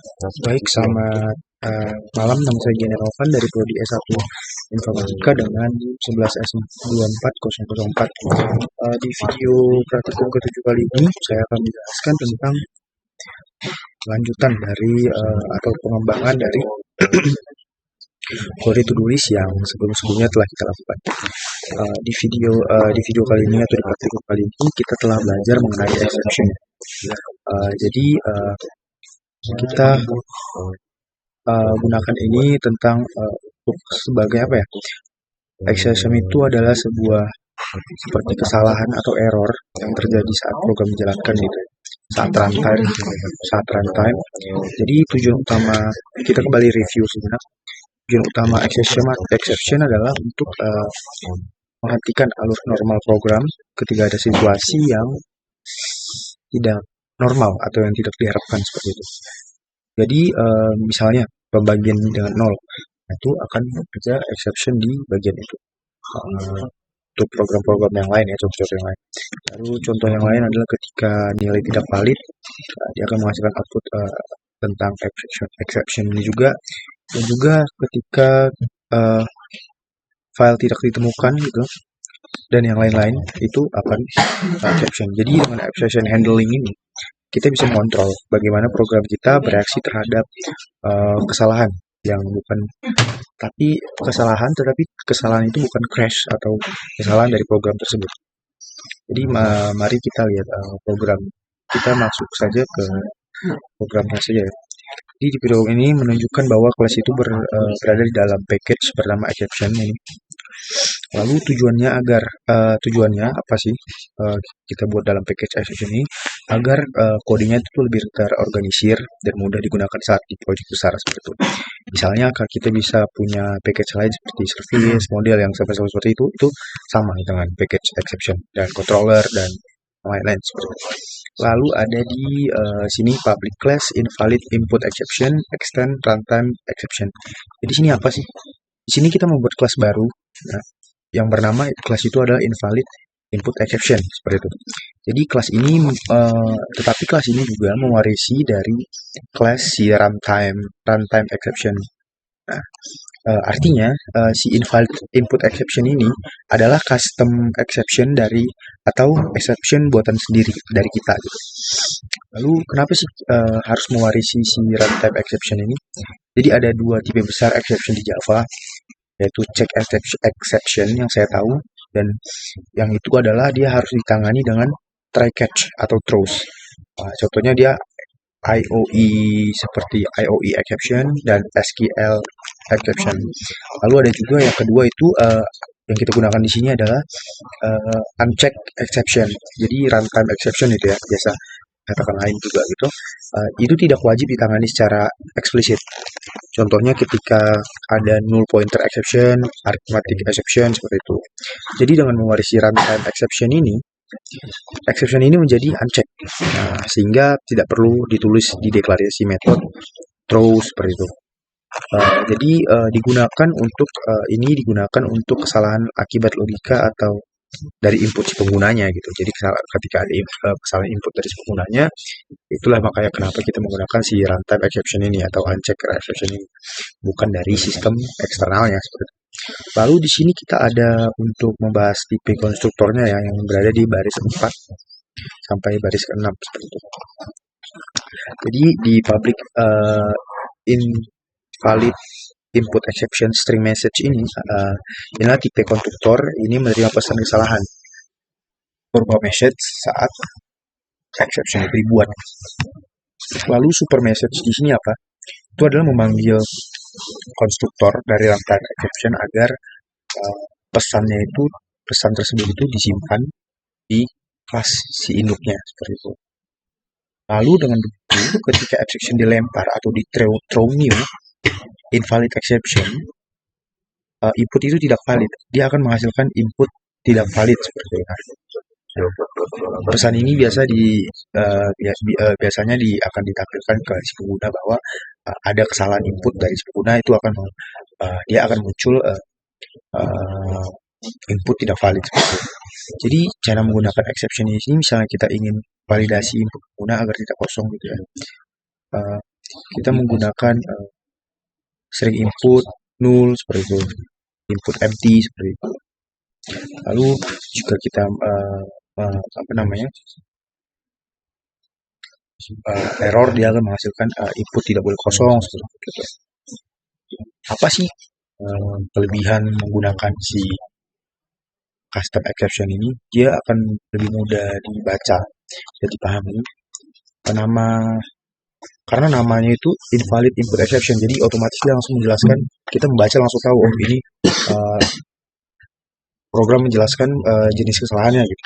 Baik, selamat malam. Nama saya Gena Novan dari Prodi S1 Informatika dengan 11S24004. Di video praktikum ke-7 kali ini, saya akan menjelaskan tentang lanjutan dari atau pengembangan dari kode to-do list yang sebelum-sebelumnya telah kita lakukan. Di video kali ini atau di praktikum kali ini, kita telah belajar mengenai exception. Jadi kita gunakan ini tentang sebagai apa ya? Exception itu adalah sebuah seperti kesalahan atau error yang terjadi saat program dijalankan gitu, saat runtime. Jadi tujuan utama kita kembali review sebenarnya. Tujuan utama exception adalah untuk menghentikan alur normal program ketika ada situasi yang tidak normal atau yang tidak diharapkan seperti itu. Jadi misalnya pembagian dengan 0, itu akan ada exception di bagian itu. Untuk program-program yang lain ya, contoh yang lain. Lalu contoh yang lain adalah ketika nilai tidak valid, dia akan menghasilkan output tentang exception ini juga. Dan juga ketika file tidak ditemukan gitu, dan yang lain-lain itu akan exception. Jadi dengan exception handling ini, kita bisa mengontrol bagaimana program kita bereaksi terhadap kesalahan yang bukan, tetapi kesalahan itu bukan crash atau kesalahan dari program tersebut. Jadi mari kita lihat program kita, masuk saja ke programnya saja ya. Jadi di video ini menunjukkan bahwa kelas itu berada di dalam package bernama exception ini. Lalu tujuannya apa sih kita buat dalam package exception ini? Agar kodenya itu lebih terorganisir dan mudah digunakan saat di proyek besar seperti itu. Misalnya kita bisa punya package lain seperti service, model yang seperti itu sama dengan package exception dan controller dan lain-lain seperti itu. Lalu ada di sini public class invalid input exception, extend runtime exception. Jadi sini apa sih? Di sini kita membuat kelas baru yang bernama kelas itu adalah invalid input exception seperti itu. Jadi tetapi kelas ini juga mewarisi dari kelas si runtime exception. Nah, artinya si invalid input exception ini adalah custom exception atau exception buatan sendiri dari kita gitu. Lalu kenapa sih harus mewarisi si runtime exception ini? Jadi ada dua tipe besar exception di Java, yaitu check exception yang saya tahu, dan yang itu adalah dia harus ditangani dengan try catch atau throws. Contohnya dia IOE seperti IOE exception dan SQL exception. Lalu ada juga yang kedua itu yang kita gunakan di sini adalah uncheck exception. Jadi runtime exception itu ya, biasa katakan lain juga gitu. Itu tidak wajib ditangani secara eksplisit. Contohnya ketika ada null pointer exception, arithmetic exception seperti itu. Jadi dengan mewarisi runtime exception ini menjadi uncheck, sehingga tidak perlu ditulis di deklarasi metode throw seperti itu. Jadi digunakan untuk kesalahan akibat logika atau dari input si penggunanya gitu. Jadi ketika ada kesalahan input dari si penggunanya, itulah makanya kenapa kita menggunakan si runtime exception ini atau uncheck exception ini, bukan dari sistem eksternalnya seperti itu. Lalu di sini kita ada untuk membahas tipe konstruktornya ya, yang berada di baris 4 sampai baris ke-6 seperti itu. Jadi di public invalid input exception string message ini inilah tipe konstruktor ini menerima pesan kesalahan berupa message saat exception itu dibuat. Lalu super message di sini apa? Itu adalah memanggil konstruktor dari runtime exception agar pesan tersebut itu disimpan di kelas si induknya seperti itu. Lalu dengan begitu, ketika exception dilempar atau di throw new invalid exception, input itu tidak valid, dia akan menghasilkan input tidak valid seperti itu. Pesan ini biasanya akan ditampilkan ke si pengguna bahwa ada kesalahan input dari si pengguna, itu dia akan muncul input tidak valid seperti itu. Jadi cara menggunakan exception ini, misalnya kita ingin validasi input pengguna agar tidak kosong gitu ya. kita menggunakan string input null seperti itu, input empty seperti itu. Lalu jika kita error, dia akan menghasilkan input tidak boleh kosong seperti itu. Apa sih kelebihan menggunakan si custom exception ini? Dia akan lebih mudah dibaca dan dipahami. Karena namanya itu invalid input exception, jadi otomatis dia langsung menjelaskan, kita membaca langsung tahu oh ini program menjelaskan jenis kesalahannya gitu.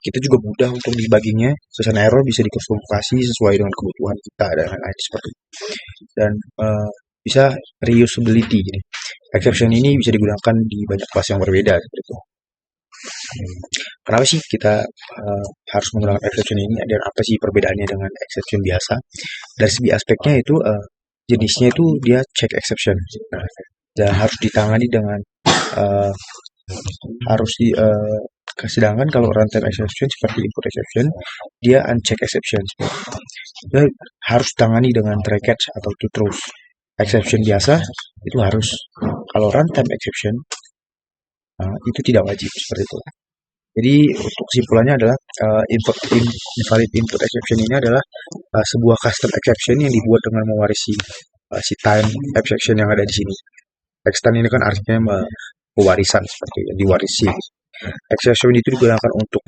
Kita juga mudah untuk debuggingnya, susunan error bisa dikustomisasi sesuai dengan kebutuhan kita dan lain-lain seperti itu. Dan bisa reusability, jadi exception ini bisa digunakan di banyak kelas yang berbeda seperti itu. Kenapa sih kita harus menggunakan exception ini dan apa sih perbedaannya dengan exception biasa? Dari segi aspeknya itu jenisnya itu dia check exception, dan harus ditangani dengan sedangkan kalau runtime exception seperti input exception, dia uncheck exception. Dia harus ditangani dengan try catch atau to throws. Exception biasa itu harus, kalau runtime exception itu tidak wajib seperti itu. Jadi untuk kesimpulannya adalah invalid input exception ini adalah sebuah custom exception yang dibuat dengan mewarisi si time exception yang ada di sini. Extend ini kan artinya pewarisan seperti yang diwarisi. Exception itu digunakan untuk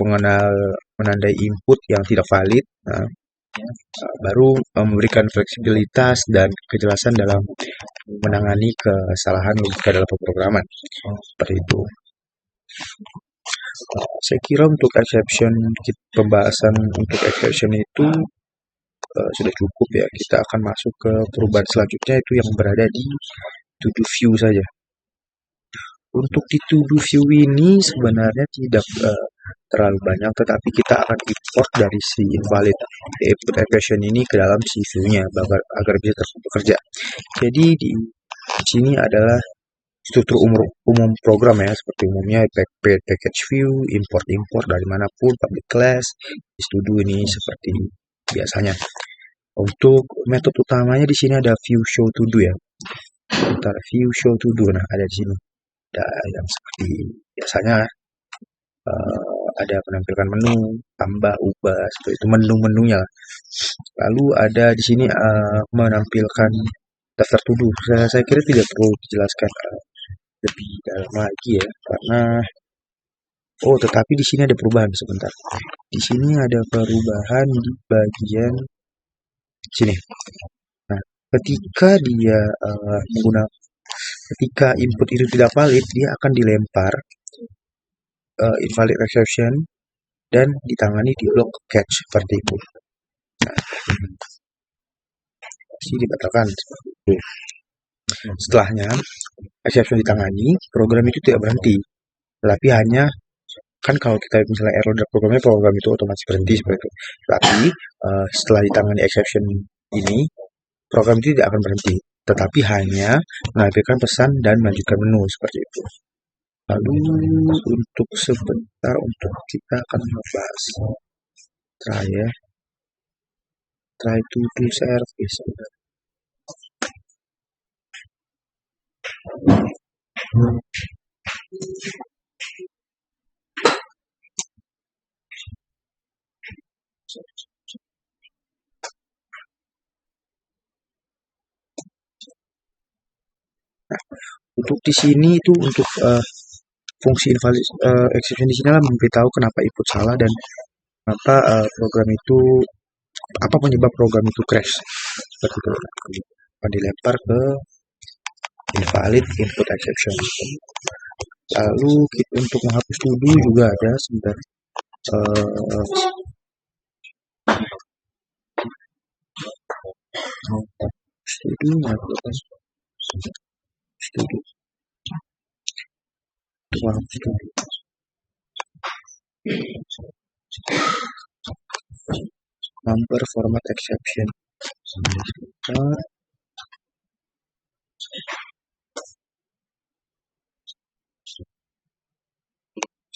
menandai input yang tidak valid, baru memberikan fleksibilitas dan kejelasan dalam menangani kesalahan logika dalam pemrograman. Seperti itu. Saya kira untuk exception, pembahasan untuk exception itu sudah cukup ya. Kita akan masuk ke perubahan selanjutnya, itu yang berada di to do view saja. Untuk di to do view ini sebenarnya tidak terlalu banyak, tetapi kita akan import dari si invalid input exception ini ke dalam si view-nya agar bisa terus bekerja. Jadi di sini adalah struktur umum program ya, seperti umumnya package view, import dari manapun, public class, to do ini seperti biasanya. Untuk metode utamanya di sini ada view show to do ya. Antara view show to do, nah ada di sini. Ada yang seperti biasanya ada penampilkan menu, tambah, ubah, seperti itu menu-menunya. Lalu ada di sini menampilkan daftar to do. Saya kira tidak perlu dijelaskan lebih dalam lagi ya, karena tetapi di sini ada perubahan sebentar. Di sini ada perubahan di bagian sini. Nah, ketika input itu tidak valid, dia akan dilempar invalid exception dan ditangani di blok catch seperti itu. Dikatakan seperti itu. Setelahnya exception ditangani, program itu tidak berhenti, tetapi hanya kan kalau kita misalnya error dari programnya, program itu otomatis berhenti seperti itu. Tapi setelah ditangani exception ini, program itu tidak akan berhenti, tetapi hanya menampilkan pesan dan melanjutkan menu seperti itu. Lalu untuk sebentar, untuk kita akan membahas try to do service. Untuk di sini itu untuk fungsi invalid exception di sini lah memberitahu kenapa input salah dan kenapa apa penyebab program itu crash seperti itu. Akan dilempar ke invalid input exception. Lalu untuk menghapus to do juga ada sebentar. Number format exception.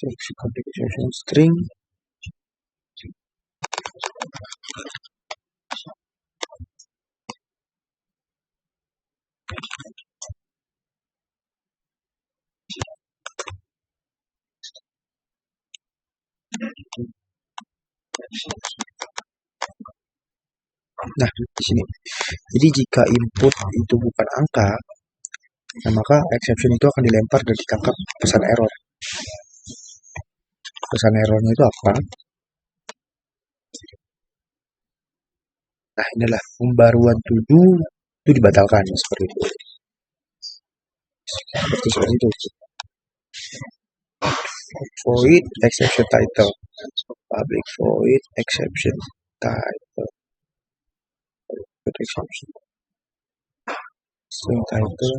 Exception string. Nah, di sini. Jadi jika input itu bukan angka, nah maka exception itu akan dilempar dan ditangkap pesan error. Pesan errornya itu apa? Nah, inilah pembaruan to do itu dibatalkan seperti itu. Seperti itu. Void exception title. Public void exception title. Exception. String title.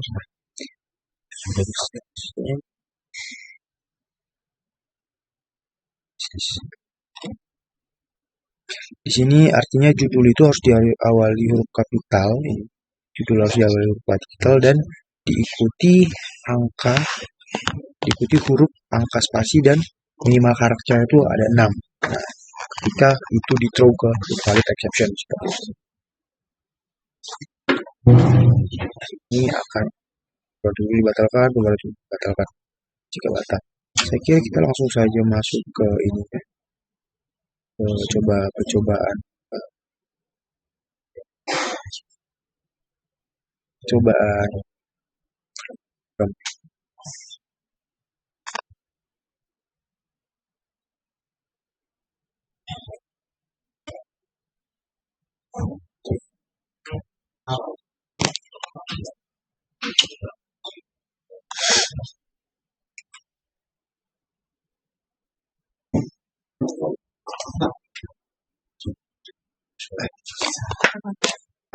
Di sini artinya judul itu harus diawali huruf kapital. Judul harus diawali huruf kapital dan diikuti huruf angka spasi dan minimal karakter itu ada 6. Nah, ketika itu di throw ke valid exception seperti itu. Ini akan dibatalkan, jika batal. Saya kira kita langsung saja masuk ke ini ya. Percobaan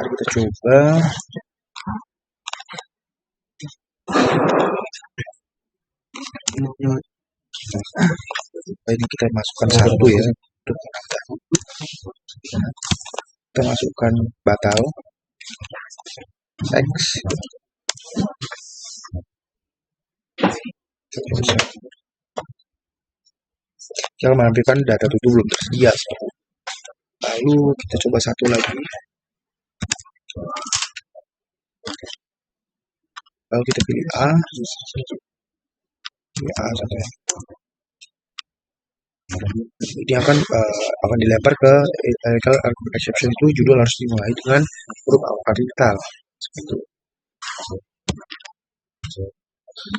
mari kita coba. Ini kita masukkan satu ya. Kita masukkan batal X. Kita menampilkan data itu belum tersedia. Lalu kita coba satu lagi. Lalu kita pilih A. Pilih A saja. Ini akan dilempar ke exception itu. Judul harus dimulai dengan huruf kapital seperti itu.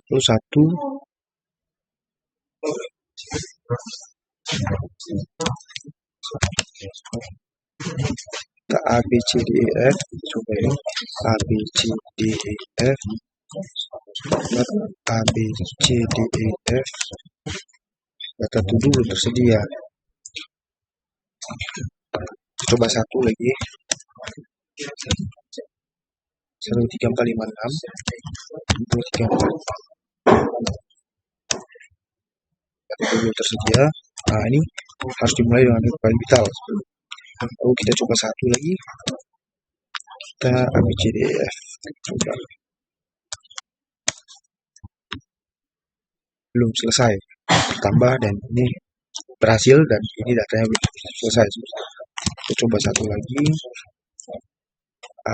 Lalu satu kita A B C D E F, coba ya, A B C D E F, A B C D E F, data to do belum tersedia. Coba satu lagi, 1 3 4 5 6 2 3 4, data belum tersedia. Nah, ini harus dimulai dengan huruf kapital. Lalu kita coba satu lagi, kita A B C D E F, coba. Belum selesai bertambah dan ini berhasil dan ini datanya belum selesai. Kita coba satu lagi,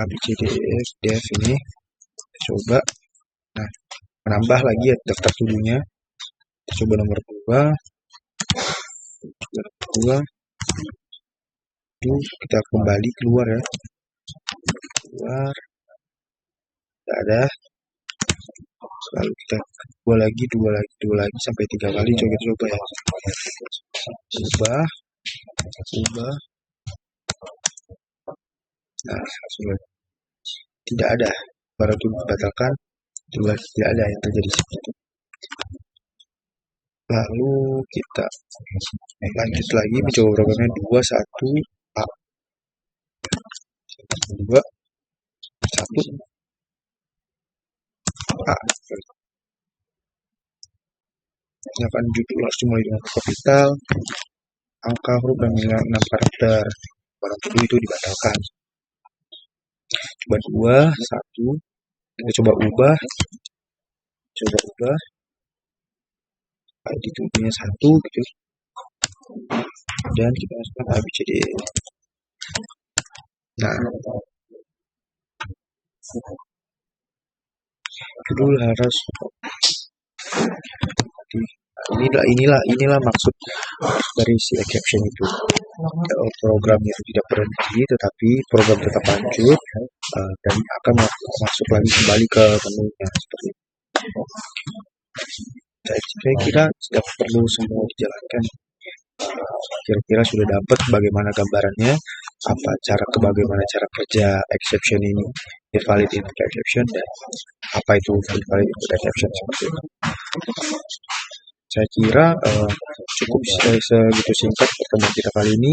A B C D E F def ini kita coba. Nah, menambah lagi ya daftar tuduhnya. Kita coba nomor 2. Kita kembali keluar ya, keluar, tidak ada. Lalu kita dua lagi sampai 3 kali. Coba ya, ubah. Nah, sudah tidak ada, baru dibatalkan, juga tidak ada yang terjadi seperti itu. Lalu kita lanjut lagi mencoba programnya 21 A 2 1 A. Ini akan judul harus dimulai dengan kapital, angka huruf dan nilai 6 karakter. Barang itu dibatalkan. Coba 2 1, kita coba ubah. ID tubuhnya 1 gitu. Dan kita masukkan ABCD. Nah, judul harus inilah maksud dari si exception itu. programnya itu tidak berhenti, tetapi program tetap lanjut dan akan masuk lagi kembali ke menunya seperti itu. Saya kira tidak perlu semua dijalankan. Kira-kira sudah dapat bagaimana gambarannya, bagaimana cara kerja exception ini, invalid input exception, dan apa itu invalid input exception seperti itu. Saya kira cukup segitu singkat pertemuan kita kali ini.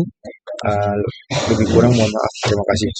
Lebih kurang mohon maaf. Terima kasih.